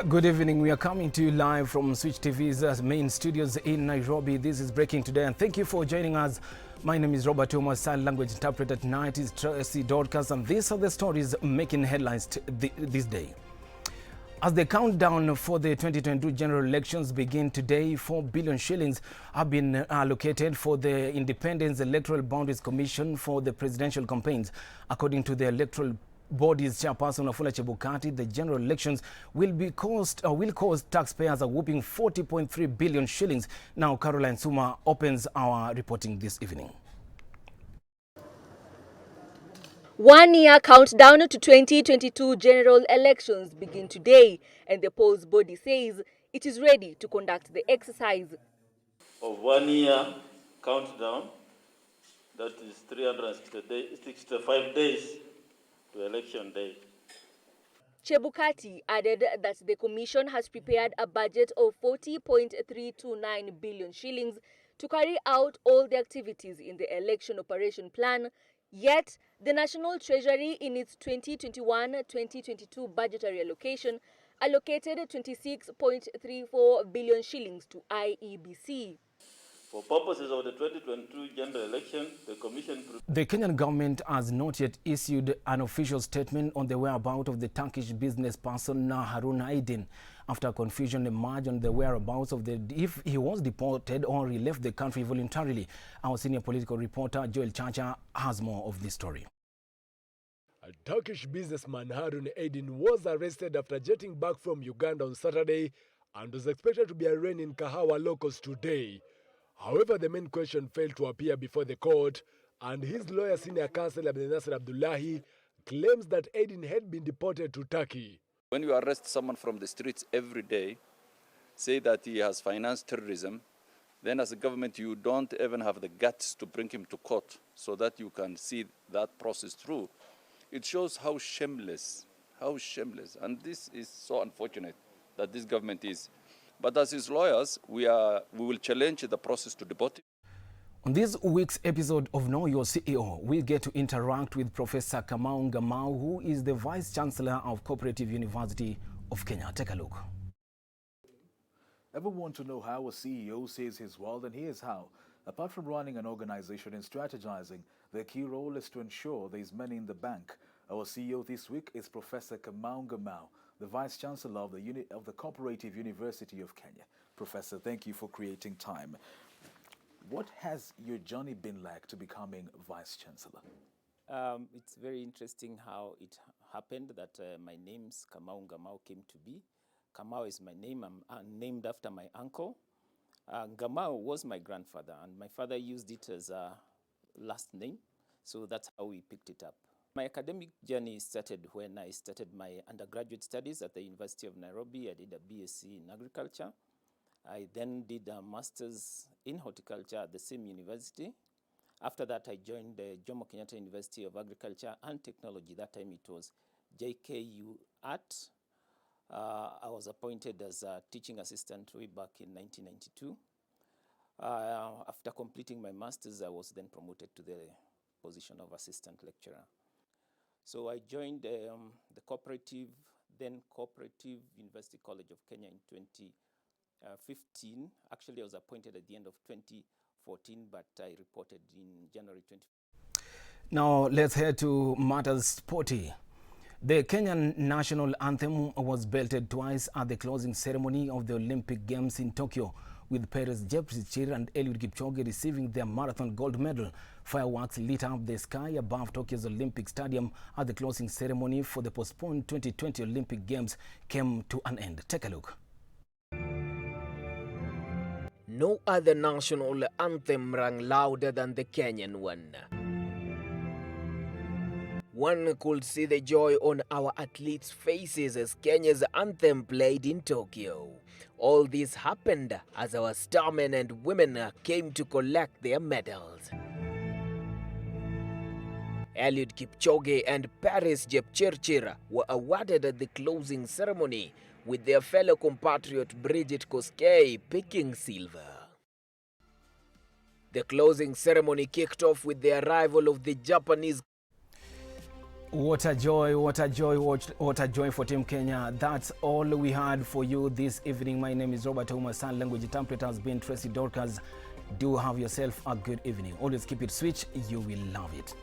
Good evening. We are coming to you live from Switch TV's main studios in Nairobi. This is Breaking Today, and thank you for joining us. My name is RobertKe. My sign language interpreter tonight is Tracy Dorcas, and these are the stories making headlines this day. As the countdown for the 2022 general elections begin today, 4 billion shillings have been allocated for the Independence Electoral Boundaries Commission for the presidential campaigns. According to the Electoral Body's chairperson Wafula Chebukati, the general elections will cost taxpayers a whopping 40.3 billion shillings. Now, Caroline Suma opens our reporting this evening. 1 year countdown to 2022 general elections begin today, and the polls body says it is ready to conduct the exercise. Of 1 year countdown, that is 365 days to election day. Chebukati added that the commission has prepared a budget of 40.329 billion shillings to carry out all the activities in the election operation plan. Yet, the National Treasury in its 2021-2022 budgetary allocation allocated 26.34 billion shillings to IEBC. For purposes of the 2022 general election, the Commission... The Kenyan government has not yet issued an official statement on the whereabouts of the Turkish business person Harun Aydin, after confusion emerged on the whereabouts of if he was deported or he left the country voluntarily. Our senior political reporter Joel Chacha has more of this story. A Turkish businessman Harun Aydin was arrested after jetting back from Uganda on Saturday and was expected to be arraigned in Kahawa locals today. However, the main question failed to appear before the court, and his lawyer, senior counsel Abdel Nasser Abdullahi, claims that Aydin had been deported to Turkey. When you arrest someone from the streets every day, say that he has financed terrorism, then as a government you don't even have the guts to bring him to court so that you can see that process through. It shows how shameless, and this is so unfortunate that this government is. But as his lawyers, we will challenge the process to deport him. On this week's episode of Know Your CEO, we get to interact with Professor Kamau Ngamau, who is the Vice Chancellor of Cooperative University of Kenya. Take a look. Ever want to know how a CEO sees his world? And here's how. Apart from running an organization and strategizing, their key role is to ensure there is money in the bank. Our CEO this week is Professor Kamau Ngamau, the Vice Chancellor of the Cooperative University of Kenya. Professor, thank you for creating time. What has your journey been like to becoming Vice Chancellor? It's very interesting how it happened that my name's Kamau Ngamau came to be. Kamau is my name. I'm named after my uncle. Ngamau was my grandfather, and my father used it as a last name, so that's how we picked it up. My academic journey started when I started my undergraduate studies at the University of Nairobi. I did a BSc in agriculture. I then did a master's in horticulture at the same university. After that, I joined the Jomo Kenyatta University of Agriculture and Technology. That time it was JKU Art. I was appointed as a teaching assistant way back in 1992. After completing my master's, I was then promoted to the position of assistant lecturer. So I joined the Cooperative University College of Kenya in 2015. Actually, I was appointed at the end of 2014, but I reported in January 2015. Now, let's head to matters sporty. The Kenyan national anthem was belted twice at the closing ceremony of the Olympic Games in Tokyo, with Perez Jepchirchir and Eliud Kipchoge receiving their marathon gold medal. Fireworks lit up the sky above Tokyo's Olympic Stadium as the closing ceremony for the postponed 2020 Olympic Games came to an end. Take a look. No other national anthem rang louder than the Kenyan one. One could see the joy on our athletes' faces as Kenya's anthem played in Tokyo. All this happened as our starmen and women came to collect their medals. Eliud Kipchoge and Perez Jepchirchir were awarded at the closing ceremony, with their fellow compatriot Bridget Koskei picking silver. The closing ceremony kicked off with the arrival of the Japanese What a joy, what a joy, what a joy for Team Kenya. That's all we had for you this evening. My name is RobertKe. Sign language interpreter has been Tracy Dorcas. Do have yourself a good evening. Always keep it switch. You will love it.